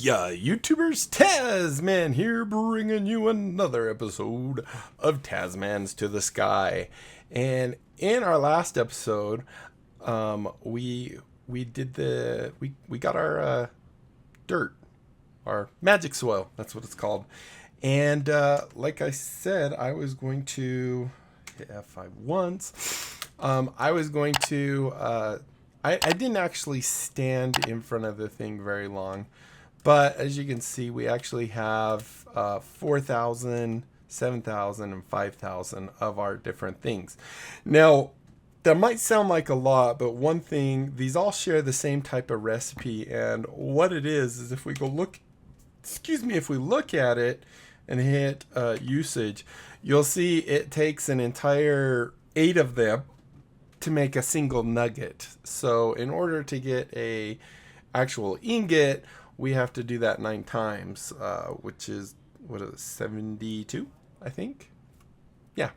Yeah, YouTubers, Tazman here, bringing you another episode of Tazman's to the Sky. And in our last episode, we did we got our dirt, our magic soil. That's what it's called. And like I said, I was going to hit F5 once. I was going to. I didn't actually stand in front of the thing very long. But as you can see, we actually have 4,000, 7,000, and 5,000 of our different things. Now, that might sound like a lot, but one thing, these all share the same type of recipe. And what it is if we go look, if we look at it and hit usage, you'll see it takes an entire 8 of them to make a single nugget. So in order to get a actual ingot, we have to do that 9 times, which is, 72, I think? Yeah.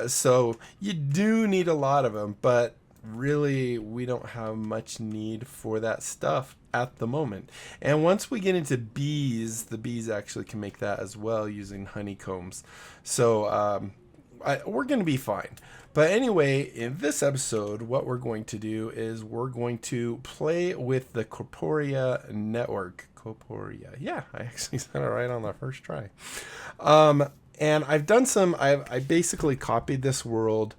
So you do need a lot of them, but really we don't have much need for that stuff at the moment. And once we get into bees, the bees actually can make that as well using honeycombs. So we're going to be fine. But anyway, in this episode, what we're going to do is we're going to play with the Corporea network. Corporea. Yeah, I actually said it right on the first try. And I've done some, I basically copied this world,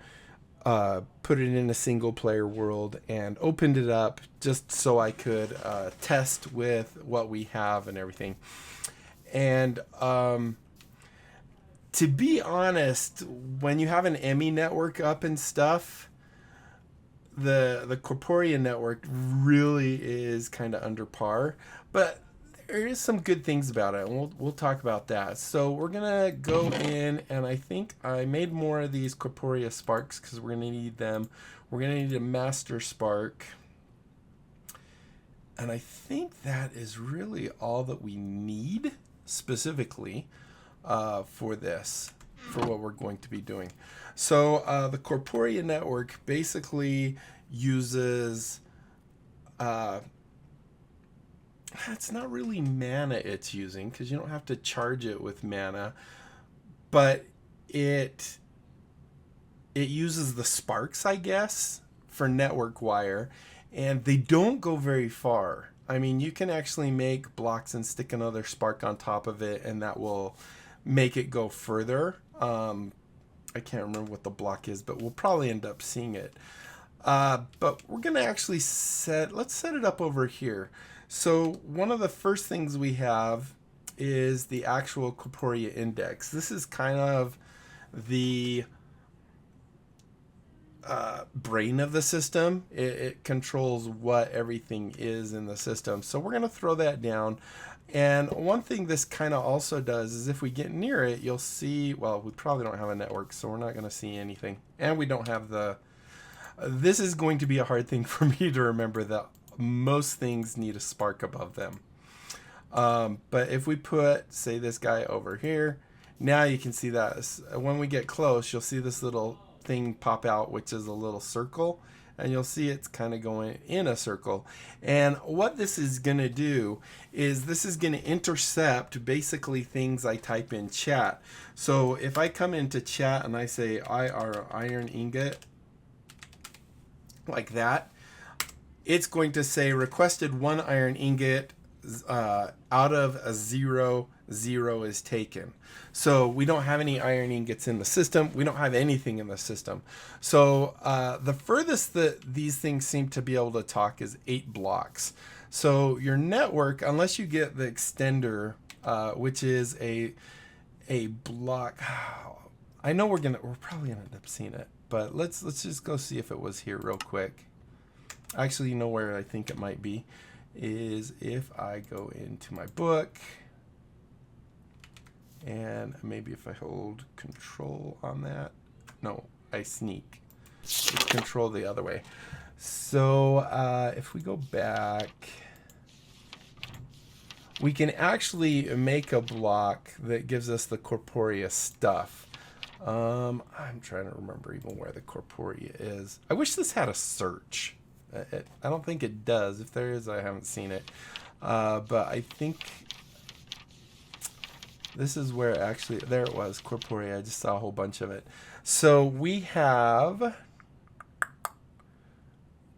put it in a single player world, and opened it up just so I could test with what we have and everything. And to be honest, when you have an Emmy network up and stuff, the Corporea network really is kind of under par. But there is some good things about it, and we'll talk about that. So we're gonna go in, and I think I made more of these Corporea sparks because we're gonna need them. We're gonna need a master spark, and I think that is really all that we need specifically for this, for what we're going to be doing. So the Corporea network basically uses it's not really mana it's using, because you don't have to charge it with mana, but it uses the sparks, I guess, for network wire, and they don't go very far. I mean, you can actually make blocks and stick another spark on top of it, and that will make it go further. I can't remember what the block is, but we'll probably end up seeing it. But we're going to actually let's set it up over here. So one of the first things we have is the actual Corporea index. This is kind of the brain of the system. It controls what everything is in the system. So we're going to throw that down. And one thing this kind of also does is if we get near it, you'll see, well, we probably don't have a network, so we're not going to see anything. And we don't have this is going to be a hard thing for me to remember, that most things need a spark above them. But if we put, say, this guy over here, now you can see that when we get close, you'll see this little thing pop out, which is a little circle. And you'll see it's kind of going in a circle. And what this is going to do is this is going to intercept basically things I type in chat. So if I come into chat and I say iron ingot, like that, it's going to say requested 1 iron ingot out of a 0 is taken. So we don't have any iron ingots in the system. We don't have anything in the system. So the furthest that these things seem to be able to talk is 8 blocks. So your network, unless you get the extender, which is a block, I know we're probably gonna end up seeing it, but let's just go see if it was here real quick. Actually, you know where I think it might be is if I go into my book, and maybe if I hold control on that. No, I sneak. It's control the other way. So if we go back, we can actually make a block that gives us the Corporea stuff. I'm trying to remember even where the Corporea is. I wish this had a search. I don't think it does. If there is, I haven't seen it. But I think this is where actually, there it was, Corporea. I just saw a whole bunch of it. So we have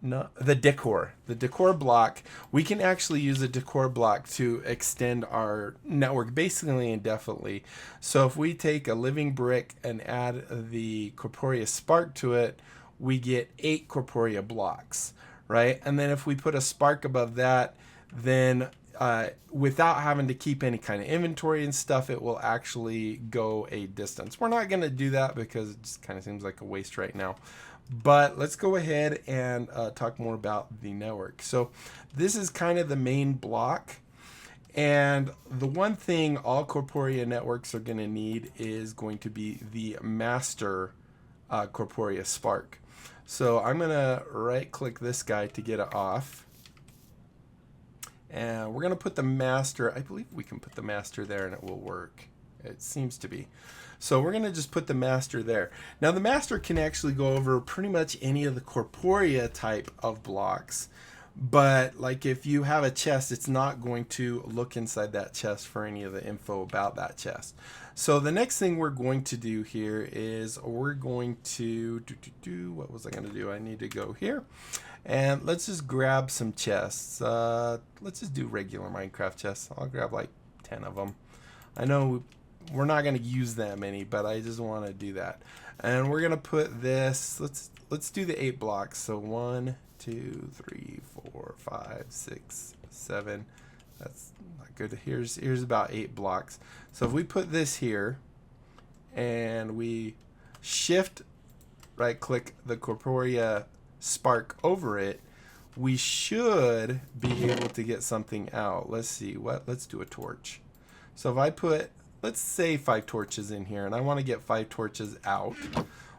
the decor block. We can actually use a decor block to extend our network basically indefinitely. So if we take a living brick and add the Corporea spark to it, we get 8 Corporea blocks, right? And then if we put a spark above that, then without having to keep any kind of inventory and stuff, it will actually go a distance. We're not going to do that because it just kind of seems like a waste right now. But let's go ahead and talk more about the network. So this is kind of the main block. And the one thing all Corporea networks are going to need is going to be the master Corporea spark. So I'm going to right click this guy to get it off. And we're going to put the master, I believe we can put the master there and it will work. It seems to be. So we're going to just put the master there. Now the master can actually go over pretty much any of the Corporea type of blocks. But like if you have a chest, it's not going to look inside that chest for any of the info about that chest. So the next thing we're going to do here is we're going to what was I going to do? I need to go here. And let's just grab some chests. Let's just do regular Minecraft chests. I'll grab like 10 of them. I know we're not going to use that many, but I just want to do that. And we're going to put this, let's do the 8 blocks. So 1, 2, 3, 4, 5, 6, 7. That's not good. Here's about 8 blocks. So if we put this here and we shift right click the Corporea spark over it, we should be able to get something out. Let's see, let's do a torch. So if I put, let's say 5 torches in here, and I want to get 5 torches out,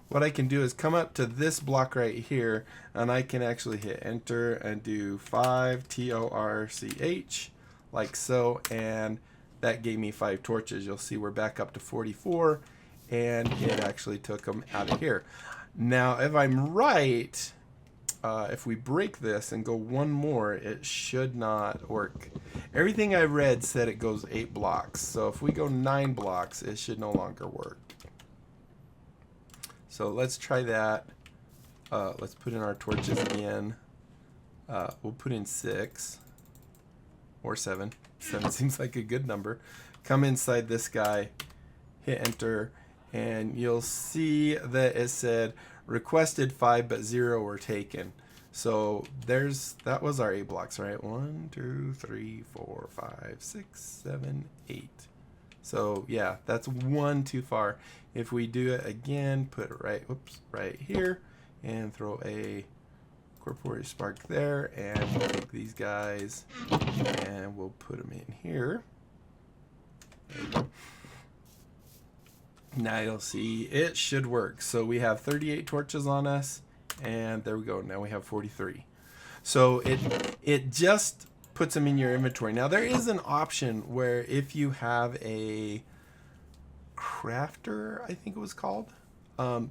what I can do is come up to this block right here, and I can actually hit enter and do 5 torch like so, and that gave me 5 torches. You'll see we're back up to 44, and it actually took them out of here. Now if I'm right, if we break this and go one more, it should not work. Everything I read said it goes 8 blocks. So if we go 9 blocks, it should no longer work. So let's try that. Let's put in our torches again. We'll put in 6 or 7. 7 seems like a good number. Come inside this guy, hit enter, and you'll see that it said requested 5 but 0 were taken. So that was our 8 blocks, right? 1, 2, 3, 4, 5, 6, 7, 8. So yeah, that's 1 too far. If we do it again, put it right here and throw a Corporea spark there, and we'll take these guys and we'll put them in here. There we go. Now you'll see it should work. So we have 38 torches on us, and there we go. Now we have 43. So it just puts them in your inventory. Now there is an option where if you have a crafter, I think it was called,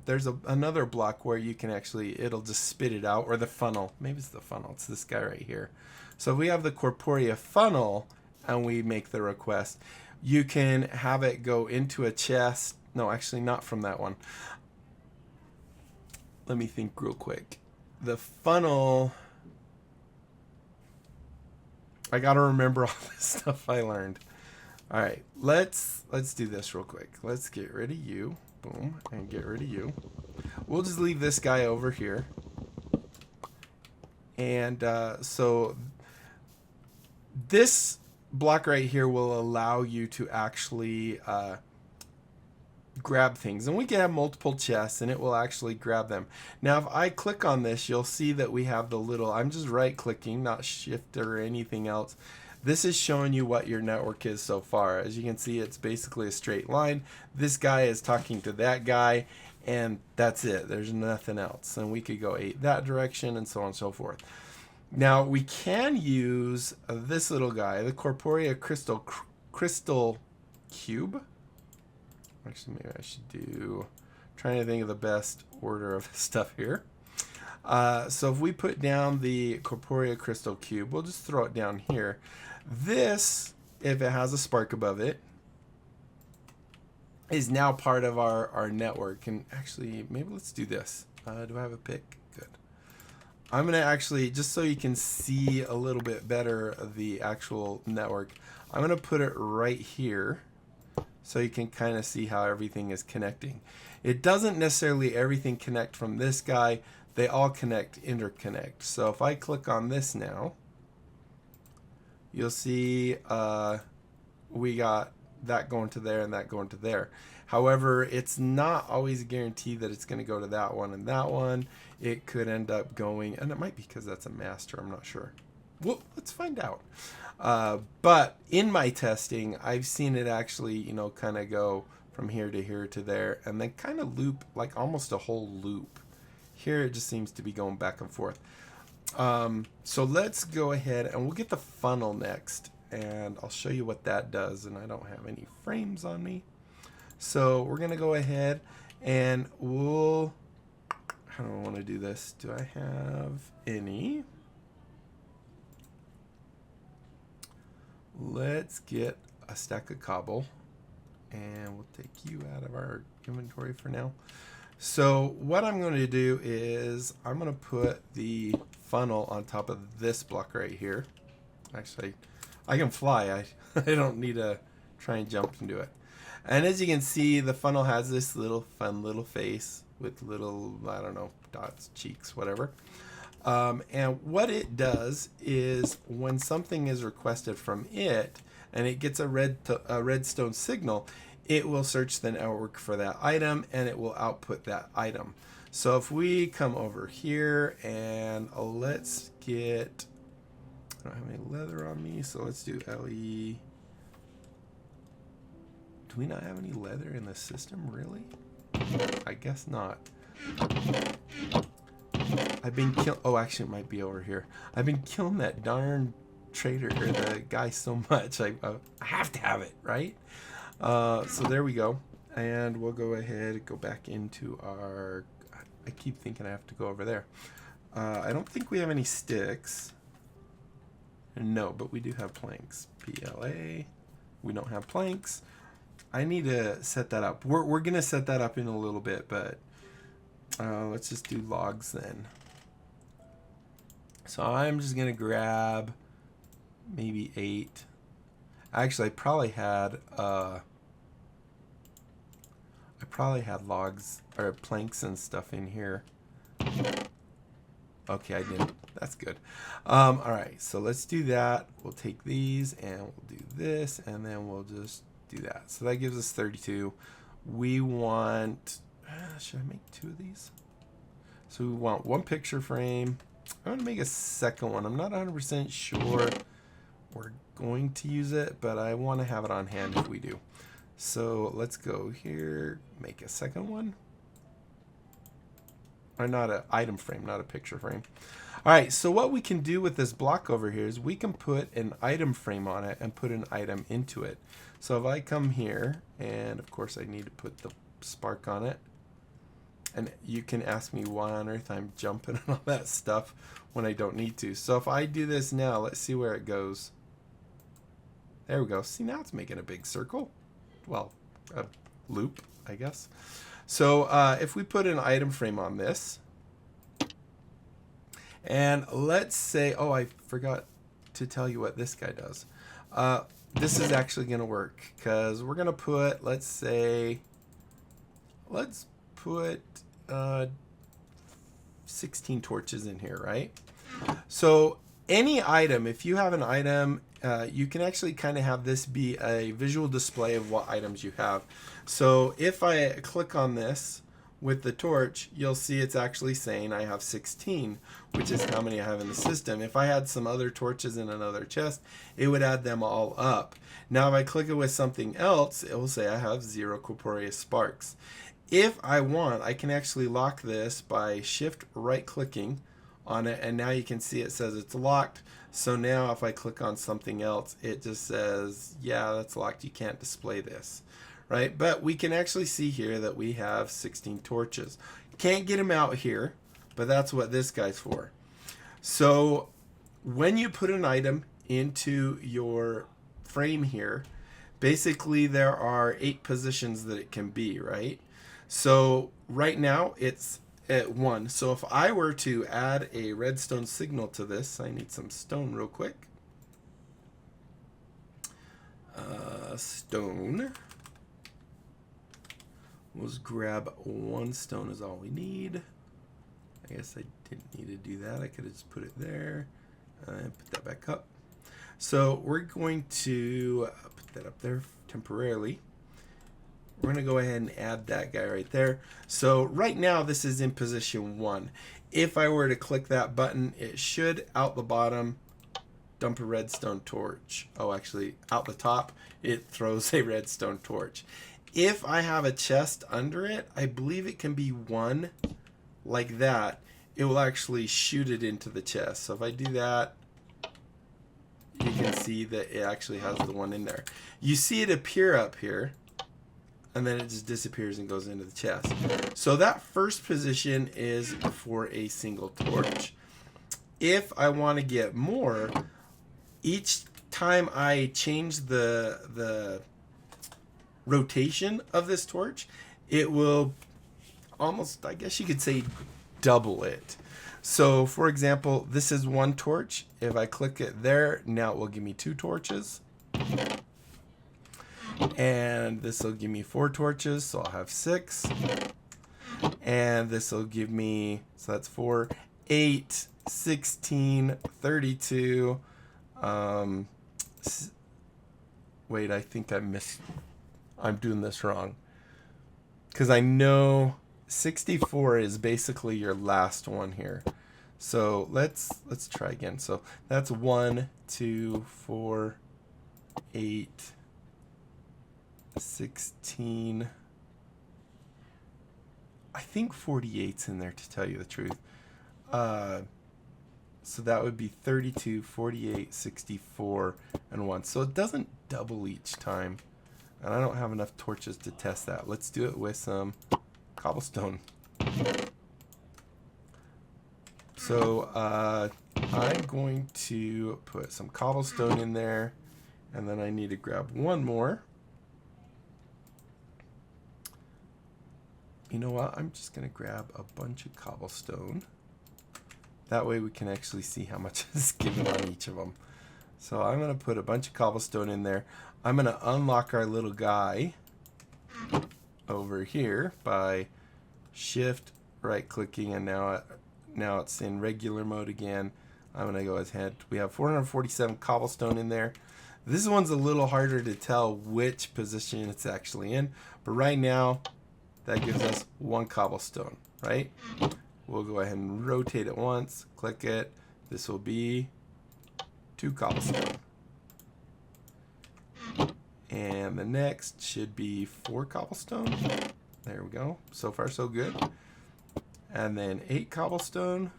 there's another block where you can actually, it'll just spit it out, or the funnel. Maybe it's the funnel. It's this guy right here. So if we have the Corporea funnel and we make the request, you can have it go into a chest. No, actually not from that one. Let me think real quick. The funnel, I gotta remember all this stuff I learned. All right, let's do this real quick. Let's get rid of you, boom, and get rid of you. We'll just leave this guy over here. And so this block right here will allow you to actually grab things, and we can have multiple chests and it will actually grab them. Now if I click on this, you'll see that we have the little, I'm just right clicking, not shift or anything else. This is showing you what your network is so far. As you can see, it's basically a straight line. This guy is talking to that guy, and that's it. There's nothing else. And we could go 8 that direction and so on and so forth. Now we can use this little guy, the Corporea crystal cube. Actually, maybe I should do, trying to think of the best order of stuff here. So if we put down the Corporea crystal cube, we'll just throw it down here. This, if it has a spark above it, is now part of our network. And actually, maybe let's do this. Do I have a pick? Good. I'm going to actually, just so you can see a little bit better of the actual network, I'm going to put it right here so you can kind of see how everything is connecting. It doesn't necessarily everything connect from this guy. They all interconnect. So if I click on this now, you'll see we got that going to there and that going to there. However, it's not always guaranteed that it's going to go to that one and that one. It could end up going, and it might be because that's a master, I'm not sure. Well, let's find out. But in my testing, I've seen it actually, you know, kind of go from here to here to there, and then kind of loop, like almost a whole loop. Here it just seems to be going back and forth. So let's go ahead and we'll get the funnel next, and I'll show you what that does. And I don't have any frames on me, so we're gonna go ahead and we'll, how do I want to do this? Do I have any? Let's get a stack of cobble, and we'll take you out of our inventory for now. So what I'm going to do is I'm going to put the funnel on top of this block right here. Actually, I can fly. I don't need to try and jump into it. And as you can see, the funnel has this little fun little face with little, I don't know, dots, cheeks, whatever. And what it does is when something is requested from it and it gets a redstone signal, it will search the network for that item and it will output that item. So if we come over here and let's get, I don't have any leather on me, so let's do LE. Do we not have any leather in the system, really? I guess not. I've been killing, oh, actually it might be over here. I've been killing that darn trader, or the guy, so much. I have to have it, right? So there we go. And we'll go ahead and go back into our, I keep thinking I have to go over there. I don't think we have any sticks. No, but we do have planks. PLA. We don't have planks. I need to set that up. We're going to set that up in a little bit, but let's just do logs then. So I'm just going to grab maybe 8. Actually, I probably had logs or planks and stuff in here. Okay, I didn't. That's good. All right, so let's do that. We'll take these and we'll do this, and then we'll just do that. So that gives us 32. We want, should I make 2 of these? So we want 1 picture frame. I'm going to make a second one. I'm not 100% sure we're going to use it, but I want to have it on hand if we do. So let's go here, make a second one. Or not an item frame, not a picture frame. All right, so what we can do with this block over here is we can put an item frame on it and put an item into it. So if I come here, and of course I need to put the spark on it. And you can ask me why on earth I'm jumping and all that stuff when I don't need to. So if I do this now, let's see where it goes. There we go. See, now it's making a big circle. Well, a loop, I guess. So if we put an item frame on this, and let's say, oh, I forgot to tell you what this guy does. This is actually going to work because we're going to put, let's put 16 torches in here, right? So any item, if you have an item, you can actually kind of have this be a visual display of what items you have. So if I click on this with the torch, you'll see it's actually saying I have 16, which is how many I have in the system. If I had some other torches in another chest, it would add them all up. Now if I click it with something else, it will say I have 0 Corporea sparks. If I want, I can actually lock this by shift right clicking on it, and now you can see it says it's locked. So now if I click on something else, it just says, yeah, that's locked, you can't display this, right? But we can actually see here that we have 16 torches. Can't get them out here, but that's what this guy's for. So when you put an item into your frame here, basically there are 8 positions that it can be, right? So right now it's at 1. So if I were to add a redstone signal to this, I need some stone real quick. Stone. Let's grab 1 stone is all we need. I guess I didn't need to do that. I could have just put it there and put that back up. So we're going to put that up there temporarily. We're going to go ahead and add that guy right there. So right now this is in position 1. If I were to click that button, it should out the bottom dump a redstone torch. Oh, actually out the top it throws a redstone torch. If I have a chest under it, I believe it can be 1 like that. It will actually shoot it into the chest. So if I do that, you can see that it actually has the 1 in there. You see it appear up here, and then it just disappears and goes into the chest. So that first position is for a single torch. If I want to get more, each time I change the rotation of this torch, it will almost, I guess you could say, double it. So for example, this is 1 torch. If I click it there, now it will give me 2 torches. And this will give me 4 torches, so I'll have 6. And this will give me, so that's 4, 8, 16, 32. Wait, I think I'm doing this wrong. Because I know 64 is basically your last one here. So let's try again. So that's 1, 2, 4, 8, 16. I think 48's in there, to tell you the truth. So that would be 32, 48, 64, and 1. So it doesn't double each time. And I don't have enough torches to test that. Let's do it with some cobblestone. So I'm going to put some cobblestone in there, and then I need to grab 1 more. You know what? I'm just going to grab a bunch of cobblestone. That way we can actually see how much is given on each of them. So I'm going to put a bunch of cobblestone in there. I'm going to unlock our little guy over here by shift right clicking, and now it's in regular mode again. I'm going to go ahead. We have 447 cobblestone in there. This one's a little harder to tell which position it's actually in, but right now that gives us 1 cobblestone, right? We'll go ahead and rotate it once, click it. This will be 2 cobblestone. And the next should be 4 cobblestone. There we go. So far so good. And then 8 cobblestone.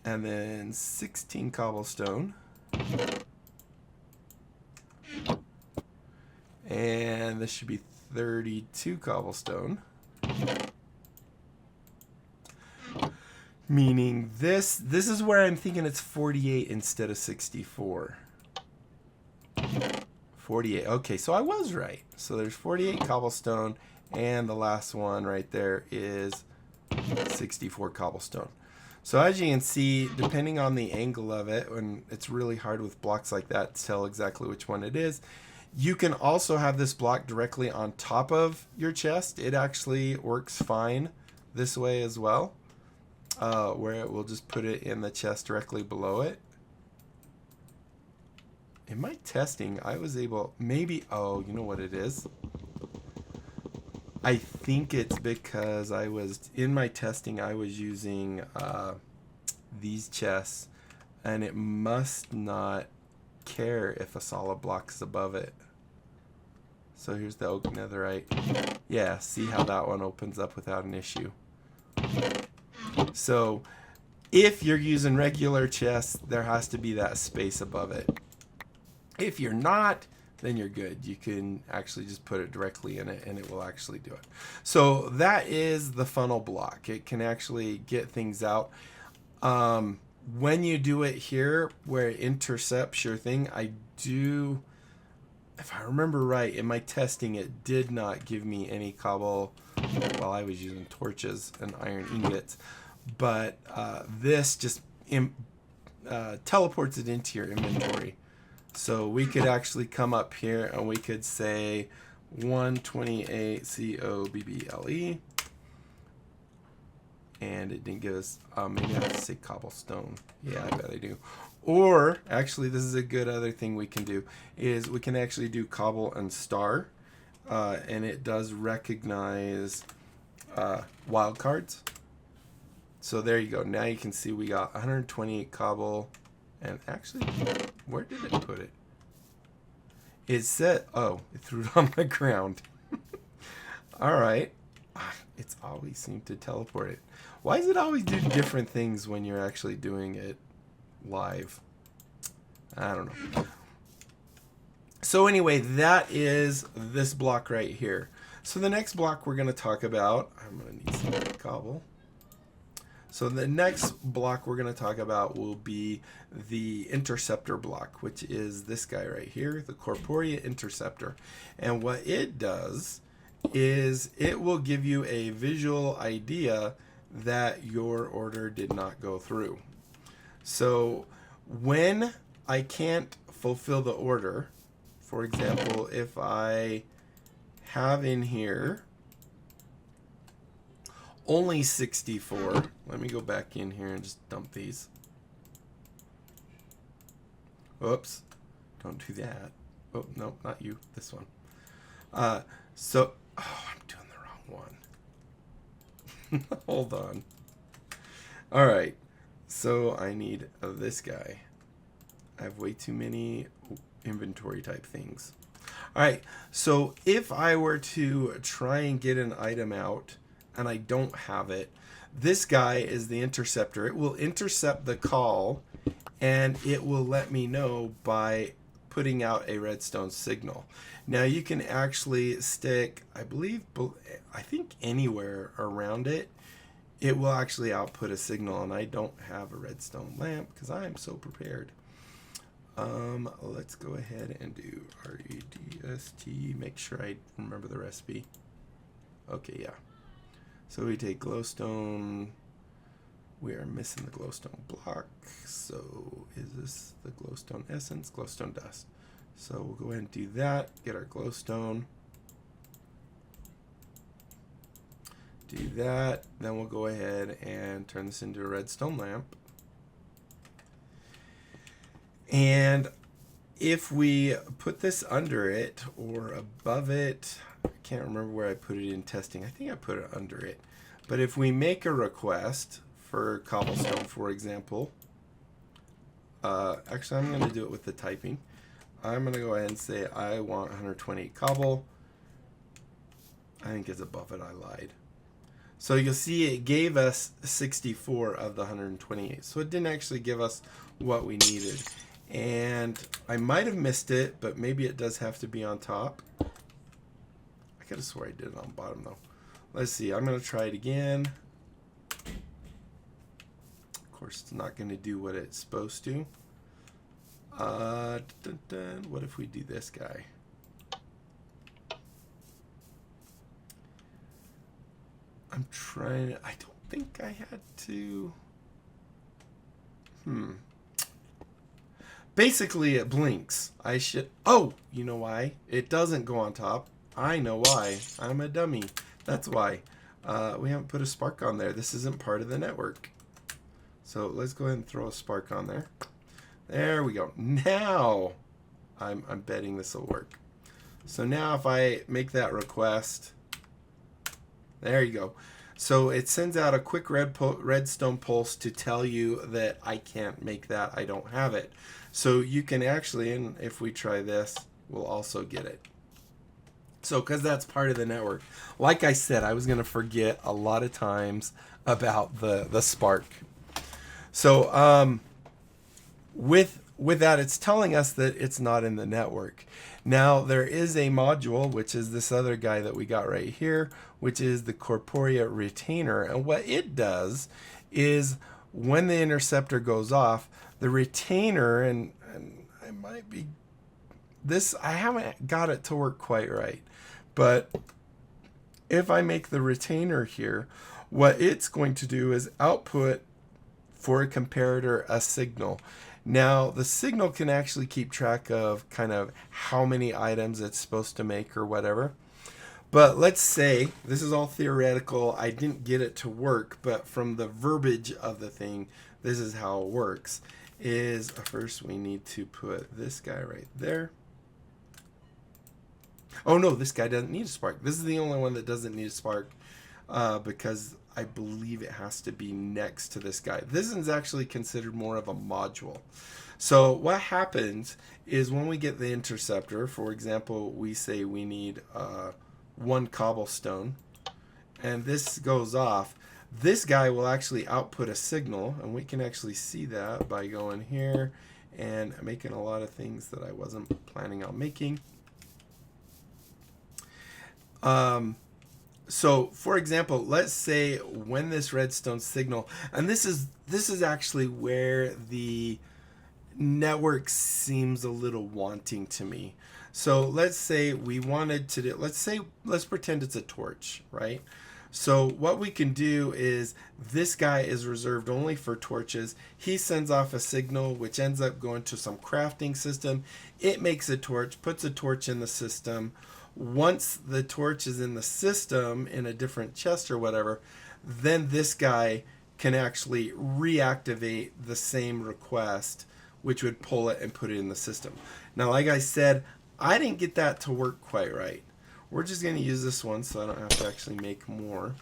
And then 16 cobblestone. And this should be 32 cobblestone. Meaning this is where I'm thinking it's 48 instead of 64. 48. Okay, so I was right. So there's 48 cobblestone, and the last one right there is 64 cobblestone. So as you can see, depending on the angle of it, and it's really hard with blocks like that to tell exactly which one it is, you can also have this block directly on top of your chest. It actually works fine this way as well, where it will just put it in the chest directly below it. In my testing, I was able, maybe, oh, you know what it is? I think it's because in my testing, I was using these chests, and it must not care if a solid block is above it. So here's the oak netherite. Yeah, see how that one opens up without an issue. So if you're using regular chests, there has to be that space above it. If you're not, then you're good. You can actually just put it directly in it and it will actually do it. So that is the funnel block. It can actually get things out. When you do it here where it intercepts your thing, if I remember right, in my testing, it did not give me any cobble while I was using torches and iron ingots. But this just teleports it into your inventory. So we could actually come up here and we could say 128 COBBLE. And it didn't give us, maybe I have to say cobblestone. Yeah, I bet I do. Or, actually, this is a good other thing we can do, is we can actually do cobble and star. And it does recognize wildcards. So there you go. Now you can see we got 128 cobble. And actually, where did it put it? It said, oh, it threw it on the ground. All right. It's always seemed to teleport it. Why does it always do different things when you're actually doing it live? I don't know. So anyway, that is this block right here. So the next block we're going to talk about, I'm going to need some cobble. So the next block we're going to talk about will be the interceptor block, which is this guy right here, the Corporea interceptor. And what it does is it will give you a visual idea that your order did not go through. So when I can't fulfill the order, for example, if I have in here only 64. Let me go back in here and just dump these. Oops. Don't do that. Oh, no, not you. This one. Oh, I'm doing the wrong one. Hold on. All right. So I need this guy. I have way too many inventory type things. All right. So if I were to try and get an item out, and I don't have it, this guy is the interceptor. It will intercept the call and it will let me know by putting out a redstone signal. Now you can actually stick, I think anywhere around it, it will actually output a signal, and I don't have a redstone lamp because I am so prepared. Let's go ahead and do REDST, make sure I remember the recipe. Okay, yeah. So we take glowstone. We are missing the glowstone block. So is this the glowstone essence? Glowstone dust. So we'll go ahead and do that. Get our glowstone. Do that. Then we'll go ahead and turn this into a redstone lamp. And if we put this under it or above it, I can't remember where I put it in testing. I think I put it under it. But if we make a request for cobblestone, for example, actually I'm going to do it with the typing. I'm going to go ahead and say I want 128 cobble. I think it's above it. I lied. So you'll see it gave us 64 of the 128. So it didn't actually give us what we needed. And I might have missed it, but maybe it does have to be on top. I could have swore I did it on bottom though. Let's see, I'm going to try it again. Of course, it's not going to do what it's supposed to. What if we do this guy? I'm trying, I don't think I had to. Basically, it blinks. Oh, you know why? It doesn't go on top. I know why. I'm a dummy. That's why. We haven't put a spark on there. This isn't part of the network. So let's go ahead and throw a spark on there. There we go. Now, I'm betting this will work. So now if I make that request, there you go. So it sends out a quick redstone pulse to tell you that I can't make that. I don't have it. So you can actually, and if we try this, we'll also get it. So, because that's part of the network. Like I said, I was going to forget a lot of times about the spark. So, with with that, it's telling us that it's not in the network. Now, there is a module, which is this other guy that we got right here, which is the Corporea retainer. And what it does is when the interceptor goes off, the retainer, and I might be, this, I haven't got it to work quite right. But if I make the retainer here, what it's going to do is output for a comparator a signal. Now, the signal can actually keep track of kind of how many items it's supposed to make or whatever. But let's say, this is all theoretical, I didn't get it to work, but from the verbiage of the thing, this is how it works. Is first we need to put this guy right there. Oh no, this guy doesn't need a spark. This is the only one that doesn't need a spark because I believe it has to be next to this guy. This is actually considered more of a module. So what happens is when we get the interceptor, for example, we say we need 1 cobblestone, and this goes off, this guy will actually output a signal, and we can actually see that by going here and making a lot of things that I wasn't planning on making. So for example, let's say when this redstone signal, and this is actually where the network seems a little wanting to me. So let's say we wanted to do, let's pretend it's a torch, right? So what we can do is this guy is reserved only for torches. He sends off a signal which ends up going to some crafting system. It makes a torch, puts a torch in the system. Once the torch is in the system in a different chest or whatever, then this guy can actually reactivate the same request, which would pull it and put it in the system. Now, like I said, I didn't get that to work quite right. We're just going to use this one so I don't have to actually make more.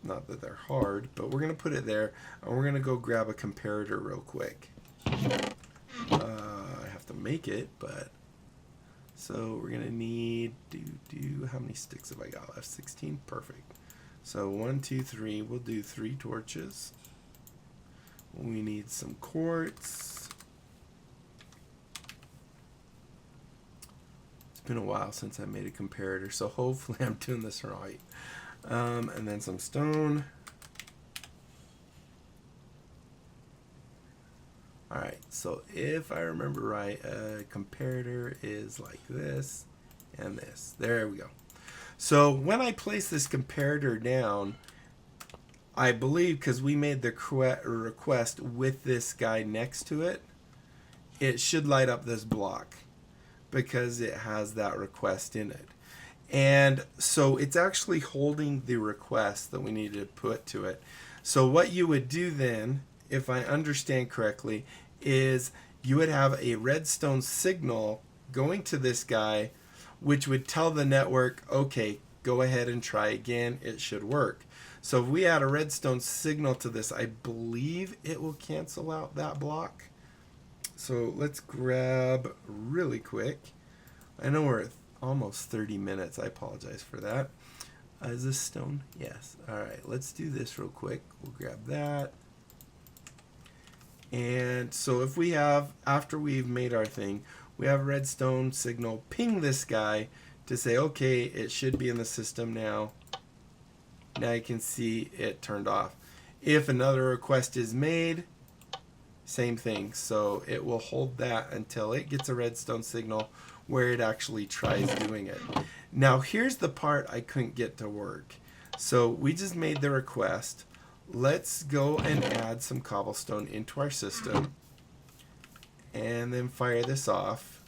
Not that they're hard, but we're going to put it there, and we're going to go grab a comparator real quick. I have to make it, but... So we're going to need, how many sticks have I got left? 16? Perfect. So 1, 2, 3. We'll do 3 torches. We need some quartz. It's been a while since I made a comparator, so hopefully I'm doing this right. And then some stone. Alright, so if I remember right, a comparator is like this and this. There we go. So when I place this comparator down, I believe because we made the request with this guy next to it, it should light up this block because it has that request in it. And so it's actually holding the request that we need to put to it. So what you would do then, if I understand correctly, is you would have a redstone signal going to this guy, which would tell the network, okay, go ahead and try again, it should work. So if we add a redstone signal to this, I believe it will cancel out that block. So let's grab really quick. I know we're at almost 30 minutes, I apologize for that. Is this stone? Yes. Alright, let's do this real quick. We'll grab that. And so if we have, after we've made our thing, we have a redstone signal ping this guy to say, okay, it should be in the system now. Now you can see it turned off. If another request is made, same thing. So it will hold that until it gets a redstone signal where it actually tries doing it. Now here's the part I couldn't get to work. So we just made the request. Let's go and add some cobblestone into our system and then fire this off.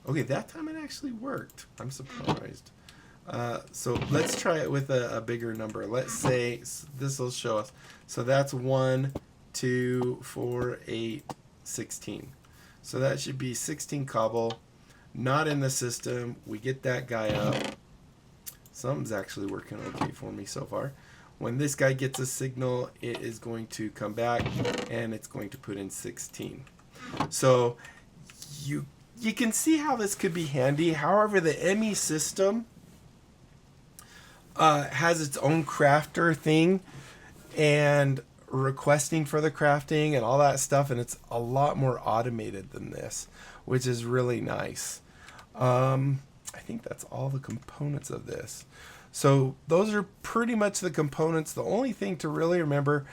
Okay, that time it actually worked. I'm surprised. So let's try it with a bigger number. Let's say this will show us. So that's 1, 2, 4, 8, 16. So that should be 16 cobble. Not in the system. We get that guy up. Something's actually working okay for me so far. When this guy gets a signal, it is going to come back and it's going to put in 16. So you can see how this could be handy. However, the ME system has its own crafter thing, and requesting for the crafting and all that stuff, and it's a lot more automated than this, which is really nice. I think that's all the components of this. So those are pretty much the components. The only thing to really remember,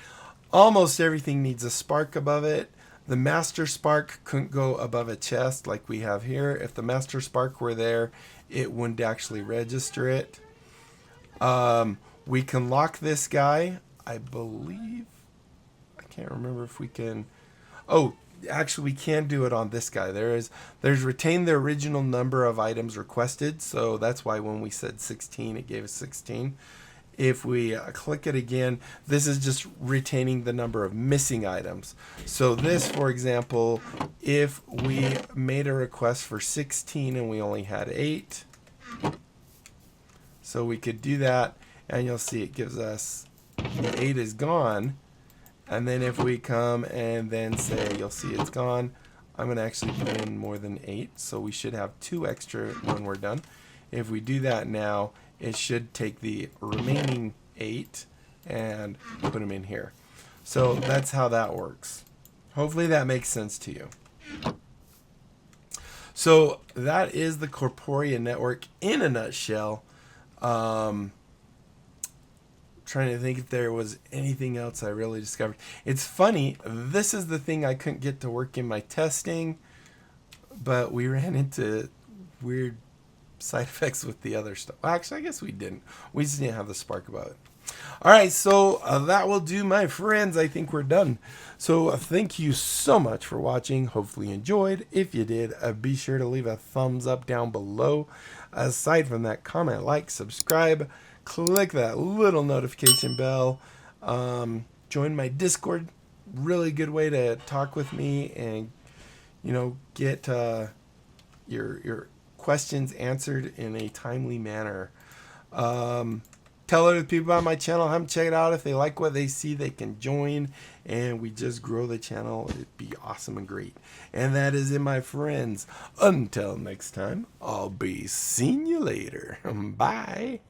almost everything needs a spark above it. The master spark couldn't go above a chest like we have here. If the master spark were there, it wouldn't actually register it. We can lock this guy, I believe. I can't remember if we can. Oh, actually we can do it on this guy. There's retain the original number of items requested, so that's why when we said 16 it gave us 16. If we click it again, this is just retaining the number of missing items. So this, for example, if we made a request for 16 and we only had 8, so we could do that, and you'll see it gives us the 8 is gone. And then if we come and then say, you'll see it's gone. I'm going to actually put in more than 8, so we should have 2 extra when we're done. If we do that now, it should take the remaining 8 and put them in here. So that's how that works. Hopefully that makes sense to you. So that is the Corporea network in a nutshell. Trying to think if there was anything else I really discovered. It's funny, this is the thing I couldn't get to work in my testing, but we ran into weird side effects with the other stuff. Actually, I guess we didn't. We just didn't have the spark about it. All right, so that will do, my friends. I think we're done. So thank you so much for watching. Hopefully you enjoyed. If you did, be sure to leave a thumbs up down below. Aside from that, comment, like, subscribe, click that little notification bell. Join my Discord. Really good way to talk with me and, you know, get your questions answered in a timely manner. Tell other people about my channel. Have them check it out. If they like what they see, they can join, and we just grow the channel. It'd be awesome and great. And that is it, my friends. Until next time, I'll be seeing you later. Bye.